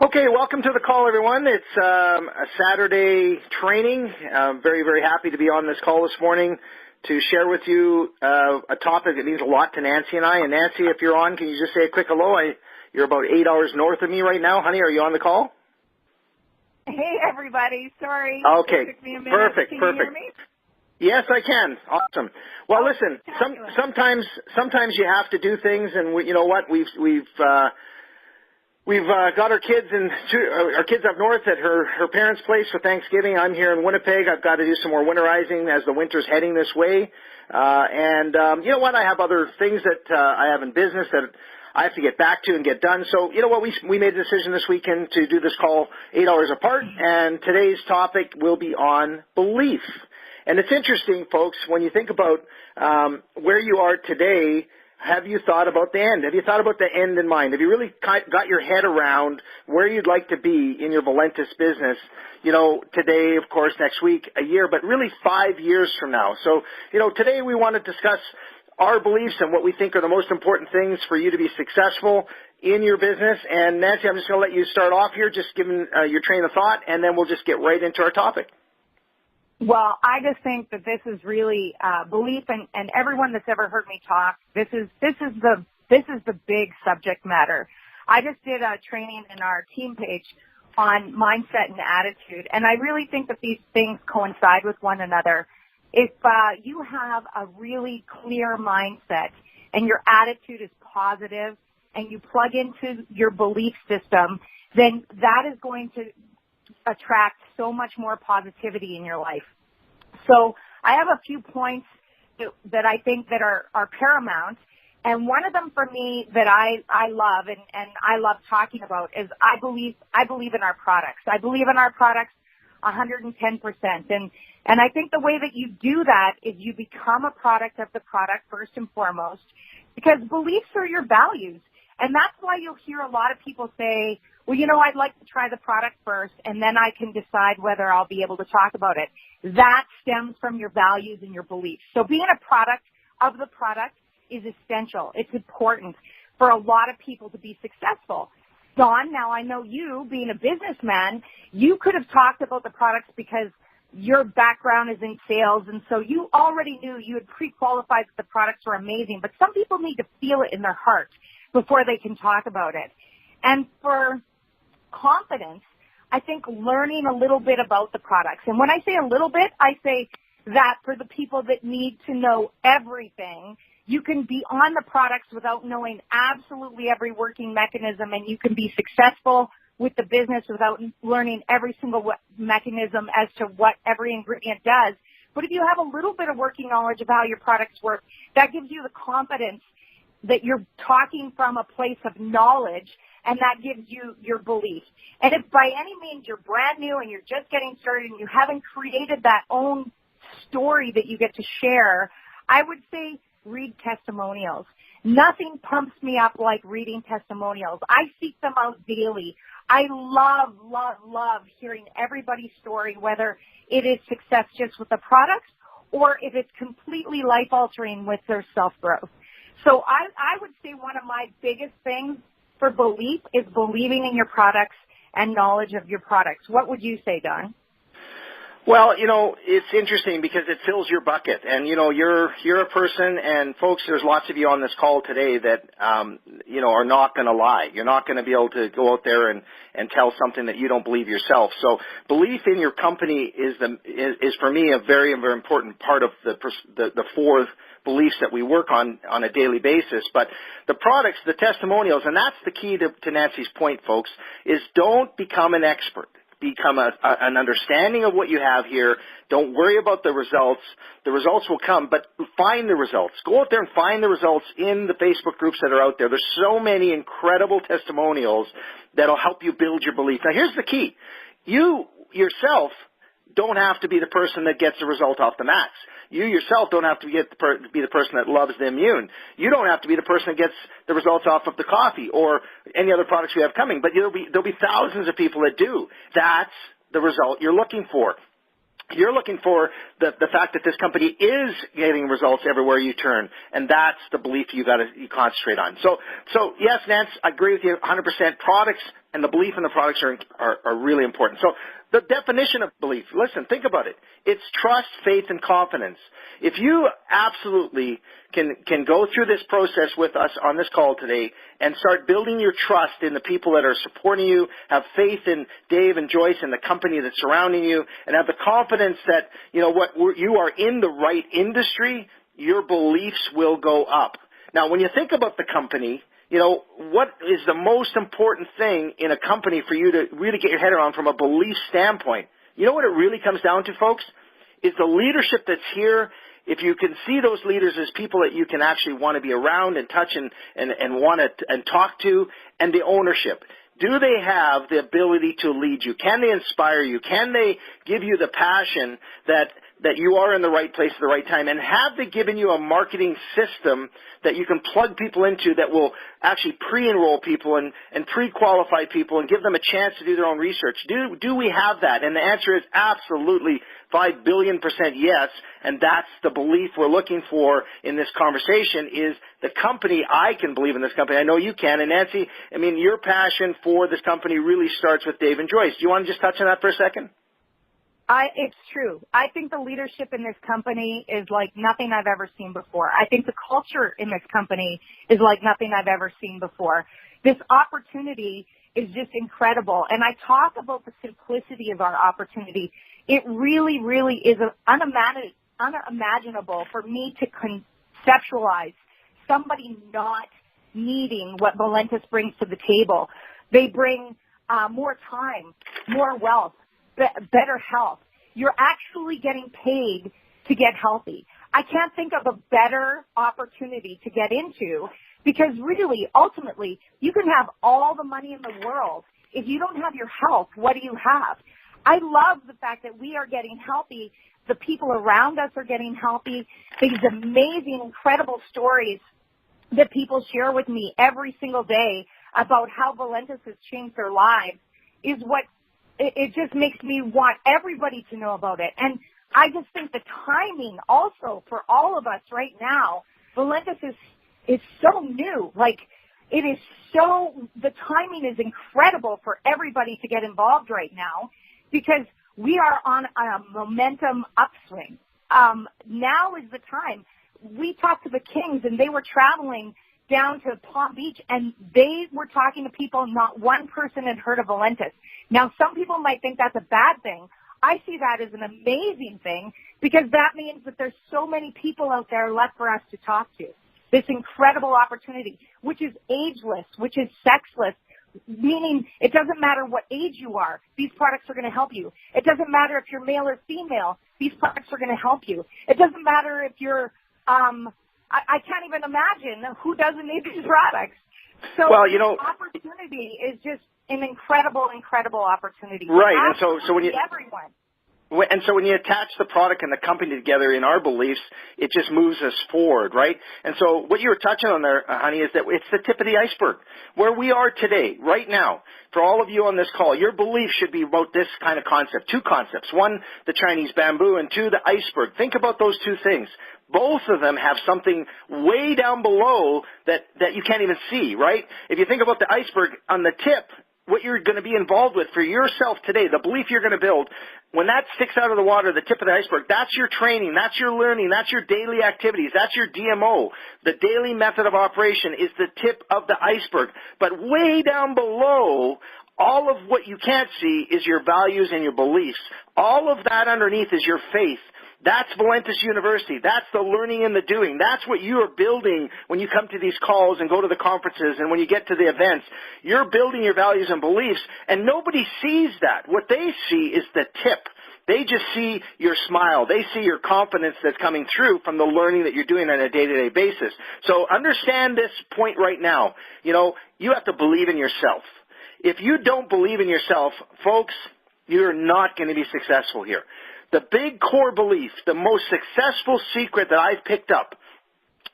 Okay, welcome to the call, everyone. It's a Saturday training. I'm very, very happy to be on this call this morning to share with you a topic that means a lot to Nancy and I. And Nancy, if you're on, can you just say a quick hello? You're about 8 hours north of me right now. Honey, are you on the call? Hey, everybody. Sorry. Okay, It took me a minute. perfect. Can you hear me? Yes, I can. Awesome. Well, listen. Sometimes you have to do things, and you know what? We've got our kids up north at her parents' place for Thanksgiving. I'm here in Winnipeg. I've got to do some more winterizing as the winter's heading this way. You know what? I have other things that I have in business that I have to get back to and get done. So, you know what? We made a decision this weekend to do this call 8 hours apart, and today's topic will be on belief. And it's interesting, folks, when you think about where you are today. Have you thought about the end? Have you thought about the end in mind? Have you really got your head around where you'd like to be in your Valentus business, you know, today, of course, next week, a year, but really 5 years from now? So, you know, today we want to discuss our beliefs and what we think are the most important things for you to be successful in your business. And Nancy, I'm just going to let you start off here, just giving your train of thought, and then we'll just get right into our topic. Well, I just think that this is really belief, and everyone that's ever heard me talk, this is the big subject matter. I just did a training in our team page on mindset and attitude, and I really think that these things coincide with one another. If you have a really clear mindset and your attitude is positive and you plug into your belief system, then that is going to attract so much more positivity in your life. So I have a few points that I think that are paramount, and one of them for me that I love and I love talking about is I believe in our products. I believe in our products 110%, and I think the way that you do that is you become a product of the product first and foremost, because beliefs are your values. And that's why you'll hear a lot of people say, well, you know, I'd like to try the product first, and then I can decide whether I'll be able to talk about it. That stems from your values and your beliefs. So being a product of the product is essential. It's important for a lot of people to be successful. Dawn, now I know you, being a businessman, you could have talked about the products because your background is in sales, and so you already knew, you had pre-qualified that the products were amazing. But some people need to feel it in their heart before they can talk about it. And for confidence, I think learning a little bit about the products. And when I say a little bit, I say that for the people that need to know everything, you can be on the products without knowing absolutely every working mechanism, and you can be successful with the business without learning every single mechanism as to what every ingredient does. But if you have a little bit of working knowledge of how your products work, that gives you the confidence that you're talking from a place of knowledge, and that gives you your belief. And if by any means you're brand new and you're just getting started and you haven't created that own story that you get to share, I would say read testimonials. Nothing pumps me up like reading testimonials. I seek them out daily. I love, love, love hearing everybody's story, whether it is success just with the products or if it's completely life-altering with their self-growth. So I would say one of my biggest things for belief is believing in your products and knowledge of your products. What would you say, Don? Well, you know, it's interesting because it fills your bucket, and you know, you're a person, and folks, there's lots of you on this call today that you know, are not going to lie. You're not going to be able to go out there and tell something that you don't believe yourself. So, belief in your company is for me a very, very important part of the four beliefs that we work on a daily basis. But the products, the testimonials, and that's the key to Nancy's point, folks, is don't become an expert. Become an understanding of what you have here. Don't worry about the results. The results will come, but find the results. Go out there and find the results in the Facebook groups that are out there. There's so many incredible testimonials that will help you build your belief. Now, here's the key. You yourself don't have to be the person that gets the result off the mats. You yourself don't have to be the person that loves the immune. You don't have to be the person that gets the results off of the coffee or any other products we have coming. But there'll be thousands of people that do. That's the result you're looking for. You're looking for the fact that this company is getting results everywhere you turn, and that's the belief you concentrate on. So yes, Nance, I agree with you 100%. Products and the belief in the products are really important. So the definition of belief, listen, think about it. It's trust, faith, and confidence. If you absolutely can go through this process with us on this call today and start building your trust in the people that are supporting you, have faith in Dave and Joyce and the company that's surrounding you, and have the confidence that, you are in the right industry, your beliefs will go up. Now, when you think about the company, what is the most important thing in a company for you to really get your head around from a belief standpoint? You know what it really comes down to, folks? Is the leadership that's here. If you can see those leaders as people that you can actually want to be around and touch and want to and talk to, and the ownership. Do they have the ability to lead you? Can they inspire you? Can they give you the passion that you are in the right place at the right time? And have they given you a marketing system that you can plug people into that will actually pre-enroll people and pre-qualify people and give them a chance to do their own research? Do we have that? And the answer is absolutely 5 billion% yes, and that's the belief we're looking for in this conversation is the company. I can believe in this company. I know you can. And Nancy, your passion for this company really starts with Dave and Joyce. Do you want to just touch on that for a second? It's true. I think the leadership in this company is like nothing I've ever seen before. I think the culture in this company is like nothing I've ever seen before. This opportunity is just incredible. And I talk about the simplicity of our opportunity. It really, really is unimaginable for me to conceptualize somebody not needing what Valentus brings to the table. They bring more time, more wealth, better health. You're actually getting paid to get healthy. I can't think of a better opportunity to get into because really, ultimately, you can have all the money in the world. If you don't have your health, what do you have? I love the fact that we are getting healthy. The people around us are getting healthy. These amazing, incredible stories that people share with me every single day about how Valentus has changed their lives is what it just makes me want everybody to know about it. And I just think the timing also for all of us right now, Valentus is so new. Like, it is the timing is incredible for everybody to get involved right now because we are on a momentum upswing. Now is the time. We talked to the Kings and they were traveling down to Palm Beach, and they were talking to people, not one person had heard of Valentus. Now, some people might think that's a bad thing. I see that as an amazing thing because that means that there's so many people out there left for us to talk to. This incredible opportunity, which is ageless, which is sexless, meaning it doesn't matter what age you are. These products are going to help you. It doesn't matter if you're male or female. These products are going to help you. It doesn't matter if you're I can't even imagine who doesn't need these products. So opportunity is just an incredible, incredible opportunity. Right, and so when you everyone. And so when you attach the product and the company together in our beliefs, it just moves us forward, right? And so what you were touching on there, honey, is that it's the tip of the iceberg. Where we are today, right now, for all of you on this call, your belief should be about this kind of concept. Two concepts. One, the Chinese bamboo, and two, the iceberg. Think about those two things. Both of them have something way down below that you can't even see, right? If you think about the iceberg on the tip, what you're going to be involved with for yourself today, the belief you're going to build, when that sticks out of the water, the tip of the iceberg, that's your training, that's your learning, that's your daily activities, that's your DMO. The daily method of operation is the tip of the iceberg. But way down below, all of what you can't see is your values and your beliefs. All of that underneath is your faith. That's Valentus University. That's the learning and the doing. That's what you are building when you come to these calls and go to the conferences and when you get to the events. You're building your values and beliefs, and nobody sees that. What they see is the tip. They just see your smile. They see your confidence that's coming through from the learning that you're doing on a day-to-day basis. So understand this point right now. You have to believe in yourself. If you don't believe in yourself, folks, you're not going to be successful here. The big core belief, the most successful secret that I've picked up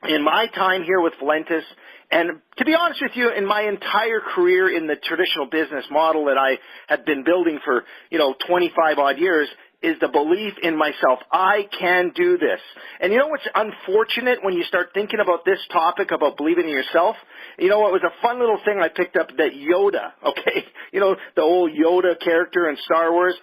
in my time here with Valentus, and to be honest with you, in my entire career in the traditional business model that I had been building for, 25 odd years, is the belief in myself. I can do this. And you know what's unfortunate when you start thinking about this topic about believing in yourself? You know, it was a fun little thing I picked up that Yoda, okay, you know, the old Yoda character in Star Wars,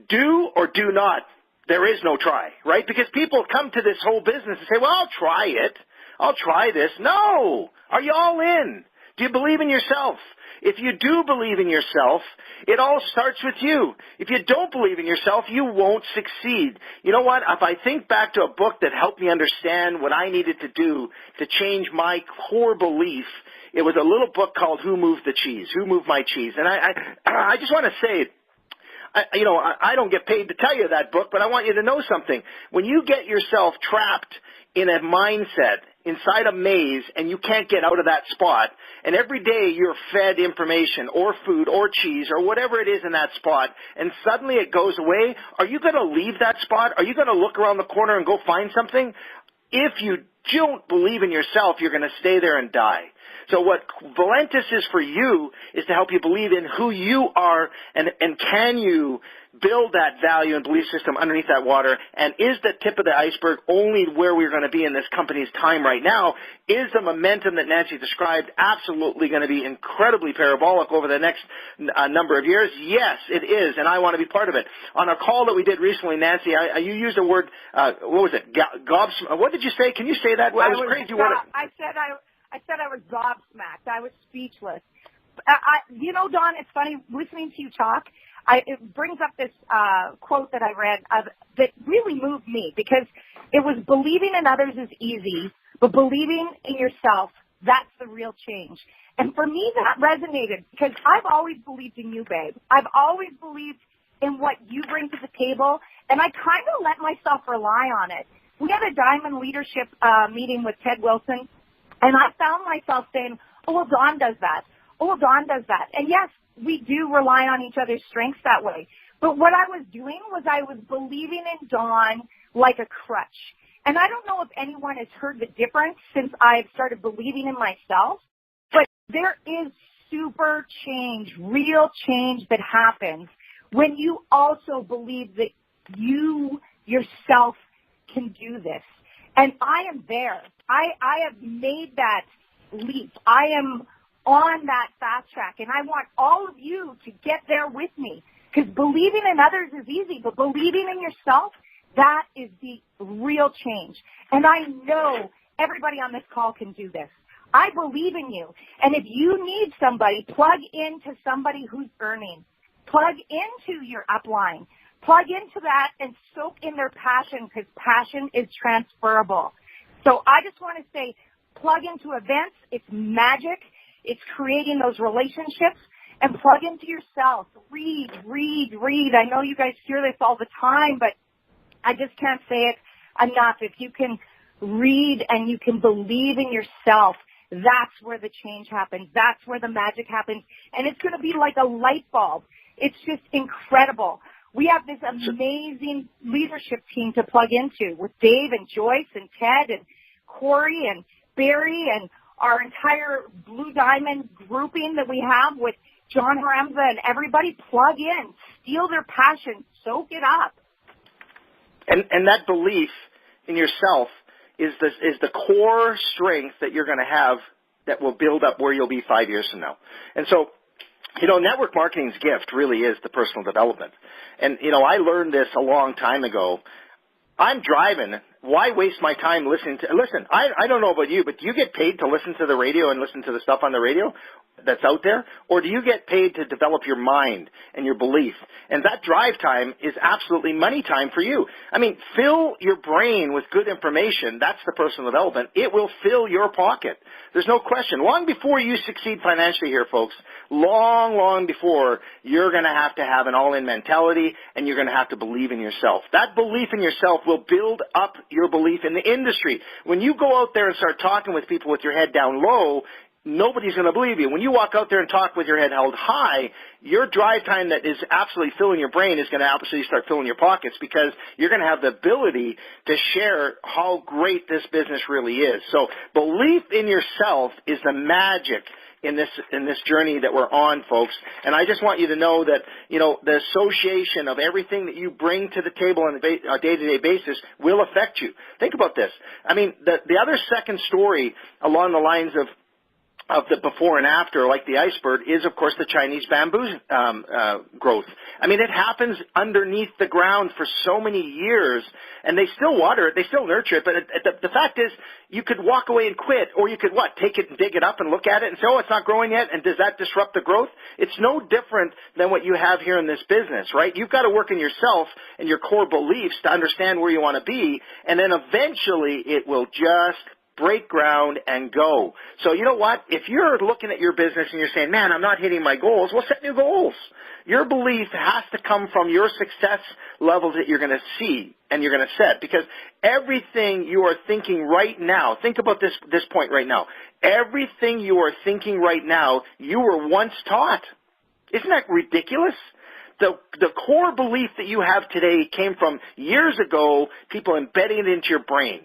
do or do not. There is no try, right? Because people come to this whole business and say, well, I'll try it. I'll try this. No. Are you all in? Do you believe in yourself? If you do believe in yourself, it all starts with you. If you don't believe in yourself, you won't succeed. You know what? If I think back to a book that helped me understand what I needed to do to change my core belief, it was a little book called Who Moved the Cheese? Who Moved My Cheese? And I just want to say, I don't get paid to tell you that book, but I want you to know something. When you get yourself trapped in a mindset, inside a maze, and you can't get out of that spot, and every day you're fed information or food or cheese or whatever it is in that spot, and suddenly it goes away, are you going to leave that spot? Are you going to look around the corner and go find something? If you don't believe in yourself, you're going to stay there and die. So what Valentus is for you is to help you believe in who you are, and can you build that value and belief system underneath that water, and is the tip of the iceberg only where we're going to be in this company's time right now? Is the momentum that Nancy described absolutely going to be incredibly parabolic over the next number of years? Yes, it is, and I want to be part of it. On a call that we did recently, Nancy, you used a word, what was it, what did you say? Can you say that? Well, it was crazy. I said I was gobsmacked. I was speechless. You know, Don, it's funny, listening to you talk, it brings up this quote that I read that really moved me, because it was believing in others is easy, but believing in yourself, that's the real change. And for me, that resonated, because I've always believed in you, babe. I've always believed in what you bring to the table, and I kind of let myself rely on it. We had a Diamond Leadership meeting with Ted Wilson, and I found myself saying, oh, well, Dawn does that. Oh, well, Dawn does that. And yes, we do rely on each other's strengths that way. But what I was doing was I was believing in Dawn like a crutch. And I don't know if anyone has heard the difference since I've started believing in myself, but there is super change, real change that happens when you also believe that you yourself can do this. And I am there. I have made that leap. I am on that fast track, and I want all of you to get there with me, because believing in others is easy, but believing in yourself, that is the real change. And I know everybody on this call can do this. I believe in you. And if you need somebody, plug into somebody who's earning. Plug into your upline. Plug into that and soak in their passion, because passion is transferable. So I just want to say, plug into events. It's magic. It's creating those relationships. And plug into yourself. Read. I know you guys hear this all the time, but I just can't say it enough. If you can read and you can believe in yourself, that's where the change happens. That's where the magic happens. And it's going to be like a light bulb. It's just incredible. We have this amazing leadership team to plug into with Dave and Joyce and Ted and Corey and Barry and our entire Blue Diamond grouping that we have with John Haramza and everybody. Plug in, steal their passion, soak it up. And that belief in yourself is the core strength that you're going to have that will build up where you'll be 5 years from now. And so, you know, network marketing's gift really is the personal development. And, you know, I learned this a long time ago. I'm driving. Why waste my time listening to – listen, I don't know about you, but do you get paid to listen to the radio and listen to the stuff on the radio that's out there? Or do you get paid to develop your mind and your belief? And that drive time is absolutely money time for you. I mean, fill your brain with good information. That's the personal development. It will fill your pocket. There's no question. Long before you succeed financially here, folks, long before, you're going to have an all-in mentality, and you're going to have to believe in yourself. That belief in yourself will build up your belief in the industry. When you go out there and start talking with people with your head down low, nobody's going to believe you. When you walk out there and talk with your head held high, your drive time that is absolutely filling your brain is going to absolutely start filling your pockets, because you're going to have the ability to share how great this business really is. So belief in yourself is the magic in this journey that we're on, folks. And I just want you to know that, the association of everything that you bring to the table on a day-to-day basis will affect you. Think about this. I mean, the other second story along the lines of the before and after, like the iceberg, is, of course, the Chinese bamboo growth. I mean, it happens underneath the ground for so many years, and they still water it, they still nurture it, but the fact is, you could walk away and quit, or you could, take it and dig it up and look at it and say, oh, it's not growing yet, and does that disrupt the growth? It's no different than what you have here in this business, right? You've got to work in yourself and your core beliefs to understand where you want to be, and then eventually it will just break ground and go. So you know what? If you're looking at your business and you're saying, man, I'm not hitting my goals, well, set new goals. Your belief has to come from your success levels that you're going to see and you're going to set, because everything you are thinking right now, think about this point right now, everything you are thinking right now, you were once taught. Isn't that ridiculous? The core belief that you have today came from years ago, people embedding it into your brain.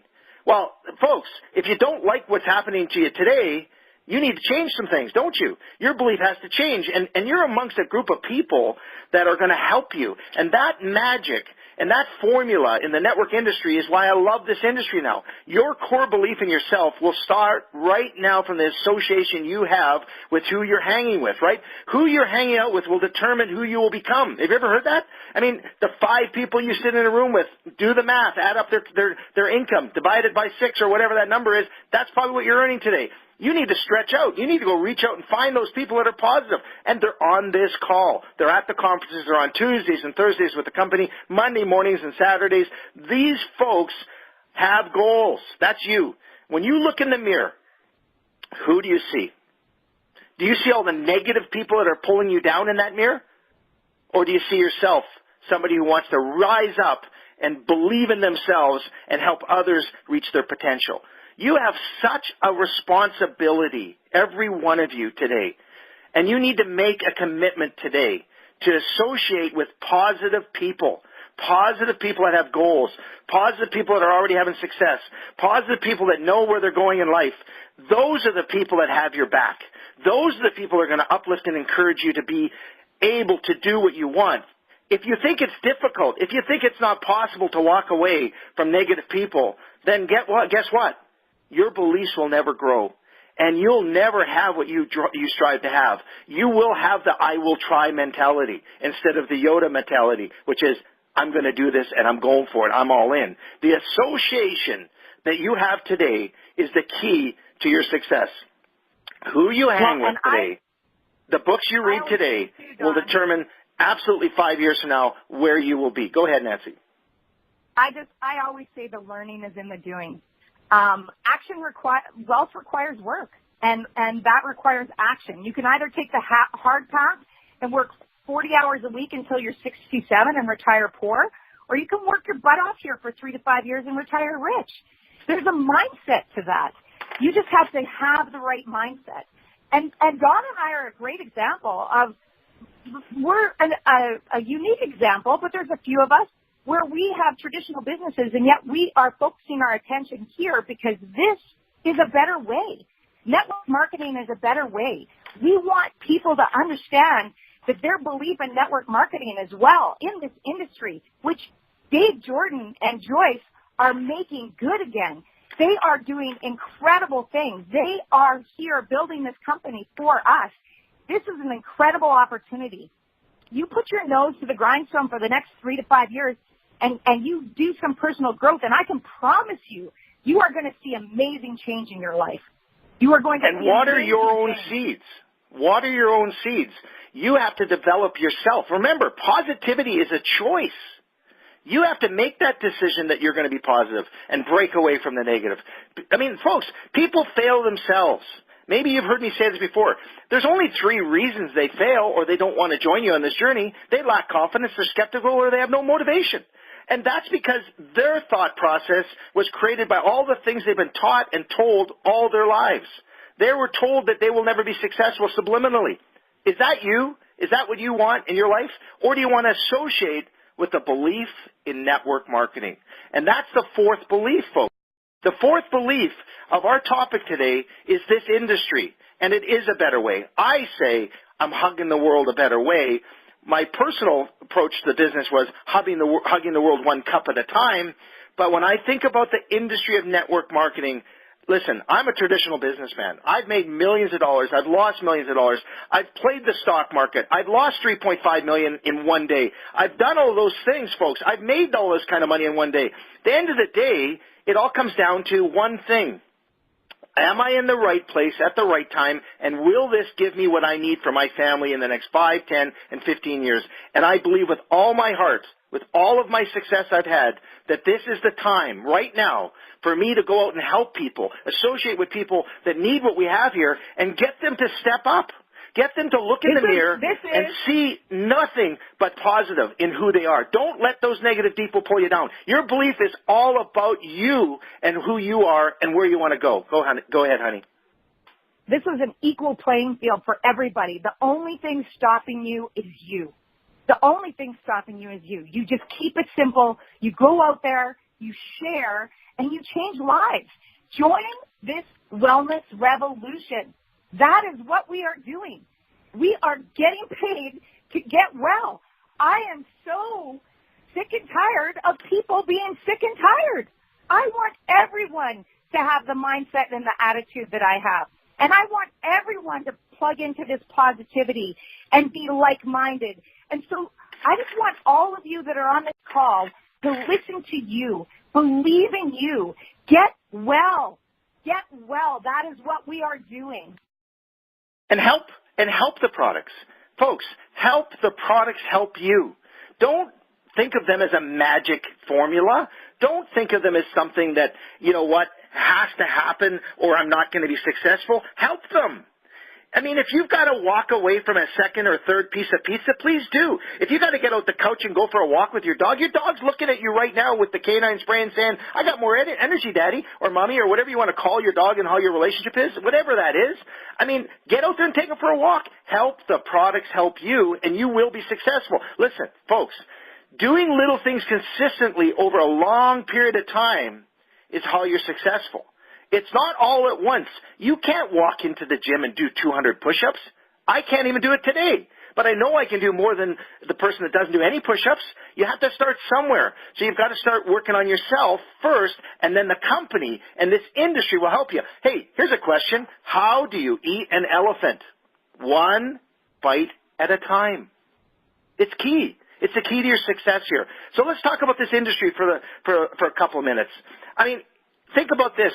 Well, folks, if you don't like what's happening to you today, you need to change some things, don't you? Your belief has to change, and you're amongst a group of people that are going to help you. And that magic and that formula in the network industry is why I love this industry now. Your core belief in yourself will start right now from the association you have with who you're hanging with, right? Who you're hanging out with will determine who you will become. Have you ever heard that? I mean, the 5 people you sit in a room with, do the math, add up their income, divide it by 6 or whatever that number is, that's probably what you're earning today. You need to stretch out. You need to go reach out and find those people that are positive. And they're on this call. They're at the conferences. They're on Tuesdays and Thursdays with the company, Monday mornings and Saturdays. These folks have goals. That's you. When you look in the mirror, who do you see? Do you see all the negative people that are pulling you down in that mirror? Or do you see yourself, somebody who wants to rise up and believe in themselves and help others reach their potential? You have such a responsibility, every one of you today, and you need to make a commitment today to associate with positive people that have goals, positive people that are already having success, positive people that know where they're going in life. Those are the people that have your back. Those are the people that are going to uplift and encourage you to be able to do what you want. If you think it's difficult, if you think it's not possible to walk away from negative people, then guess what? Your beliefs will never grow, and you'll never have what you strive to have. You will have the I will try mentality instead of the Yoda mentality, which is I'm going to do this and I'm going for it. I'm all in. The association that you have today is the key to your success. Who you hang with today, the books you read today will determine absolutely 5 years from now where you will be. Go ahead, Nancy. I always say the learning is in the doing. Wealth requires work, and that requires action. You can either take the hard path and work 40 hours a week until you're 67 and retire poor, or you can work your butt off here for 3 to 5 years and retire rich. There's a mindset to that. You just have to have the right mindset. And Dawn and I are a great example of, we're a unique example, but there's a few of us where we have traditional businesses, and yet we are focusing our attention here because this is a better way. Network marketing is a better way. We want people to understand that their belief in network marketing as well in this industry, which Dave Jordan and Joyce are making good again. They are doing incredible things. They are here building this company for us. This is an incredible opportunity. You put your nose to the grindstone for the next 3 to 5 years, and you do some personal growth, and I can promise you, you are going to see amazing change in your life. You are going to and water your own seeds. Water your own seeds. You have to develop yourself. Remember, positivity is a choice. You have to make that decision that you're going to be positive and break away from the negative. I mean, folks, people fail themselves. Maybe you've heard me say this before. There's only 3 reasons they fail or they don't want to join you on this journey. They lack confidence, they're skeptical, or they have no motivation. And that's because their thought process was created by all the things they've been taught and told all their lives. They were told that they will never be successful subliminally. Is that you? Is that what you want in your life? Or do you want to associate with the belief in network marketing? And that's the 4th belief, folks. The 4th belief of our topic today is this industry. and it is a better way. I say I'm hugging the world a better way. My personal approach to the business was hugging the world one cup at a time. But when I think about the industry of network marketing, listen, I'm a traditional businessman. I've made millions of dollars. I've lost millions of dollars. I've played the stock market. I've lost $3.5 million in one day. I've done all those things, folks. I've made all this kind of money in one day. At the end of the day, it all comes down to one thing. Am I in the right place at the right time, and will this give me what I need for my family in the next 5, 10, and 15 years? And I believe with all my heart, with all of my success I've had, that this is the time right now for me to go out and help people, associate with people that need what we have here, and get them to step up. Get them to look in the mirror and see nothing but positive in who they are. Don't let those negative people pull you down. Your belief is all about you and who you are and where you want to go. Go ahead, honey. This is an equal playing field for everybody. The only thing stopping you is you. The only thing stopping you is you. You just keep it simple. You go out there, you share, and you change lives. Join this wellness revolution. That is what we are doing. We are getting paid to get well. I am so sick and tired of people being sick and tired. I want everyone to have the mindset and the attitude that I have. And I want everyone to plug into this positivity and be like-minded. And so I just want all of you that are on this call to listen to you, believe in you, get well. Get well. That is what we are doing. And help the products. Folks, help the products help you. Don't think of them as a magic formula. Don't think of them as something that, you know what, has to happen or I'm not going to be successful. Help them. I mean, if you've got to walk away from a second or third piece of pizza, please do. If you've got to get out the couch and go for a walk with your dog's looking at you right now with the canine spray and saying, I got more energy, Daddy, or Mommy, or whatever you want to call your dog and how your relationship is, whatever that is. I mean, get out there and take it for a walk. Help the products help you, and you will be successful. Listen, folks, doing little things consistently over a long period of time is how you're successful. It's not all at once. You can't walk into the gym and do 200 push-ups. I can't even do it today. But I know I can do more than the person that doesn't do any push-ups. You have to start somewhere. So you've got to start working on yourself first, and then the company and this industry will help you. Hey, here's a question. How do you eat an elephant? One bite at a time. It's key. It's the key to your success here. So let's talk about this industry for a couple of minutes. I mean, think about this.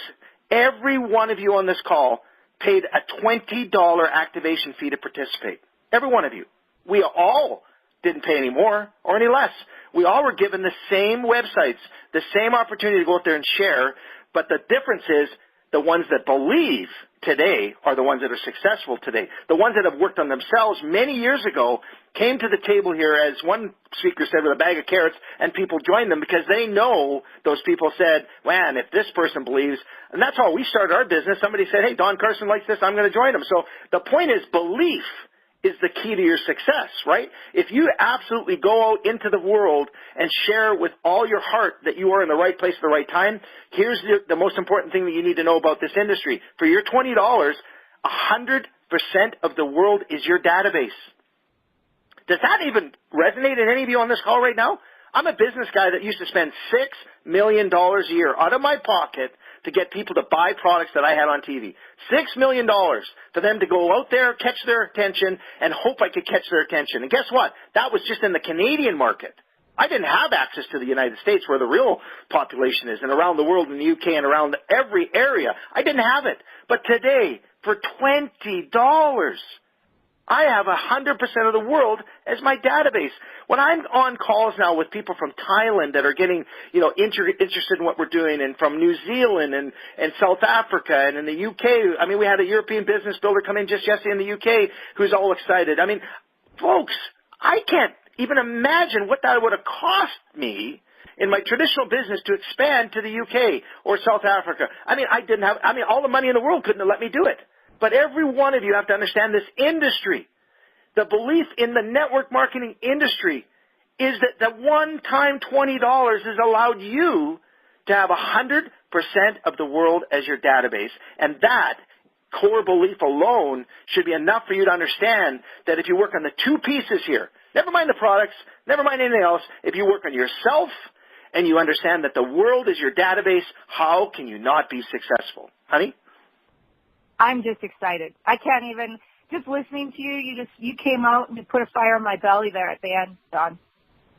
Every one of you on this call paid a $20 activation fee to participate. Every one of you. We all didn't pay any more or any less. We all were given the same websites, the same opportunity to go out there and share, but the difference is the ones that believe today are the ones that are successful today. The ones that have worked on themselves many years ago came to the table here, as one speaker said, with a bag of carrots, and people joined them because they know those people said, man, if this person believes, and that's how we started our business. Somebody said, hey, Don Carson likes this, I'm going to join him. So the point is belief is the key to your success, right? If you absolutely go out into the world and share with all your heart that you are in the right place at the right time, here's the most important thing that you need to know about this industry. For your $20, 100% of the world is your database. Does that even resonate in any of you on this call right now? I'm a business guy that used to spend $6 million a year out of my pocket to get people to buy products that I had on TV. $6 million for them to go out there, catch their attention, and hope I could catch their attention. And guess what? That was just in the Canadian market. I didn't have access to the United States where the real population is, and around the world in the UK and around every area. I didn't have it. But today, for $20, I have 100% of the world as my database. When I'm on calls now with people from Thailand that are getting, interested in what we're doing, and from New Zealand and South Africa and in the UK. I mean, we had a European business builder come in just yesterday in the UK who's all excited. I mean, folks, I can't even imagine what that would have cost me in my traditional business to expand to the UK or South Africa. I mean, all the money in the world couldn't have let me do it. But every one of you have to understand this industry. The belief in the network marketing industry is that the one-time $20 has allowed you to have 100% of the world as your database. And that core belief alone should be enough for you to understand that if you work on the two pieces here, never mind the products, never mind anything else, if you work on yourself and you understand that the world is your database, how can you not be successful? Honey? I'm just excited. I can't even, just listening to you, you came out and you put a fire in my belly there at the end, Don.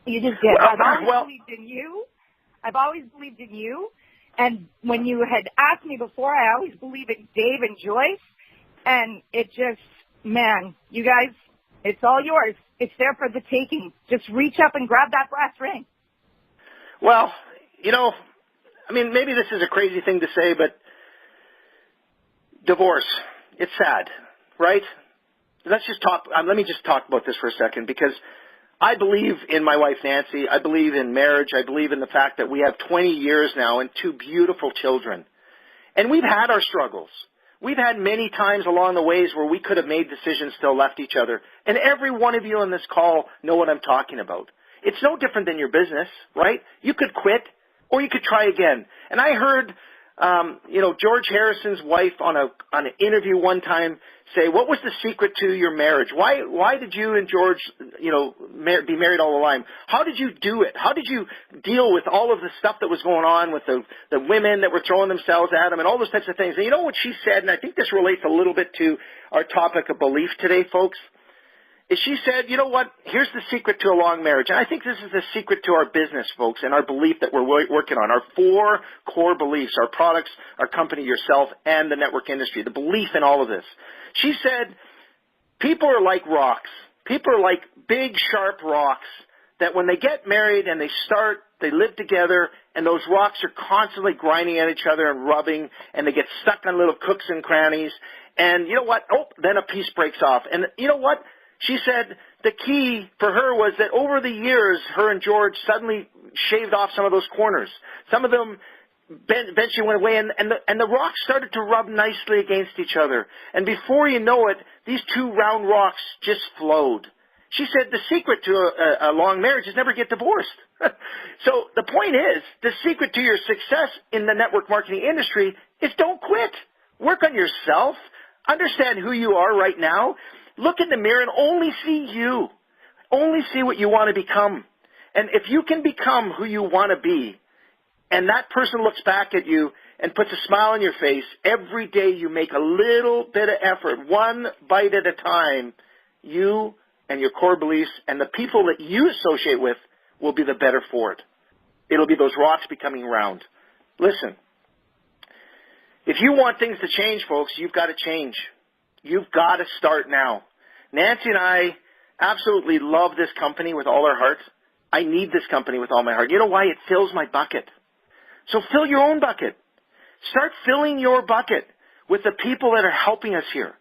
You just did. I've always believed in you. I've always believed in you. And when you had asked me before, I always believed in Dave and Joyce. And it just, man, you guys, it's all yours. It's there for the taking. Just reach up and grab that brass ring. Well, you know, I mean, maybe this is a crazy thing to say, but divorce, it's sad, right? Let me just talk about this for a second, because I believe in my wife, Nancy. I believe in marriage. I believe in the fact that we have 20 years now and 2 beautiful children. And we've had our struggles. We've had many times along the ways where we could have made decisions, still left each other. And every one of you on this call know what I'm talking about. It's no different than your business, right? You could quit or you could try again. And I heard, George Harrison's wife on an interview one time say, what was the secret to your marriage? Why did you and George, be married all the time? How did you do it? How did you deal with all of the stuff that was going on with the women that were throwing themselves at him and all those types of things? And you know what she said, and I think this relates a little bit to our topic of belief today, folks, is she said, you know what, here's the secret to a long marriage. And I think this is the secret to our business, folks, and our belief that we're working on, our 4 core beliefs, our products, our company, yourself, and the network industry, the belief in all of this. She said, people are like rocks. People are like big, sharp rocks that when they get married and they live together, and those rocks are constantly grinding at each other and rubbing, and they get stuck on little crooks and crannies. And you know what? Oh, then a piece breaks off. And you know what? She said the key for her was that over the years, her and George suddenly shaved off some of those corners. Some of them eventually went away, and the rocks started to rub nicely against each other. And before you know it, these 2 round rocks just flowed. She said the secret to a long marriage is never get divorced. So the point is, the secret to your success in the network marketing industry is don't quit. Work on yourself. Understand who you are right now. Look in the mirror and only see you. Only see what you want to become. And if you can become who you want to be, and that person looks back at you and puts a smile on your face, every day you make a little bit of effort, 1 bite at a time, you and your core beliefs and the people that you associate with will be the better for it. It'll be those rocks becoming round. Listen, if you want things to change, folks, you've got to change. You've got to start now. Nancy and I absolutely love this company with all our hearts. I need this company with all my heart. You know why? It fills my bucket. So fill your own bucket. Start filling your bucket with the people that are helping us here.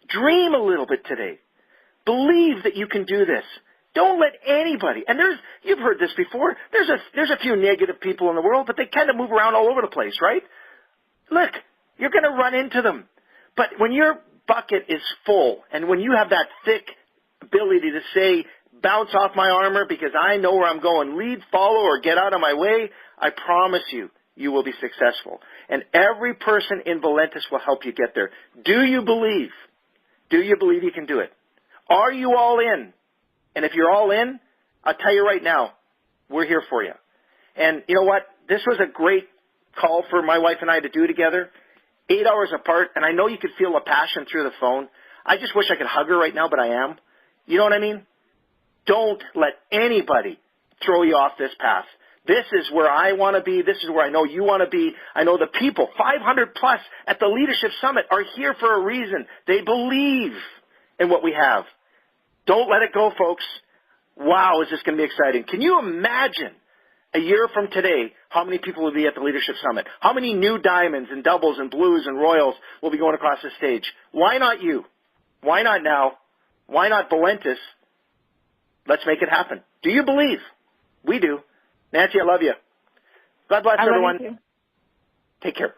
Dream a little bit today. Believe that you can do this. Don't let anybody, and you've heard this before, there's a few negative people in the world, but they kind of move around all over the place, right? Look, you're going to run into them. But when your bucket is full, and when you have that thick ability to say, bounce off my armor because I know where I'm going, lead, follow, or get out of my way, I promise you, you will be successful. And every person in Valentus will help you get there. Do you believe? Do you believe you can do it? Are you all in? And if you're all in, I'll tell you right now, we're here for you. And you know what? This was a great call for my wife and I to do together. 8 hours apart, and I know you could feel the passion through the phone. I just wish I could hug her right now, but I am. You know what I mean? Don't let anybody throw you off this path. This is where I want to be. This is where I know you want to be. I know the people, 500 plus at the Leadership Summit, are here for a reason. They believe in what we have. Don't let it go, folks. Wow, is this going to be exciting. Can you imagine a year from today how many people will be at the Leadership Summit? How many new diamonds and doubles and blues and royals will be going across the stage? Why not you? Why not now? Why not Valentus? Let's make it happen. Do you believe? We do. Nancy, I love you. God bless everyone. Love you too. Take care.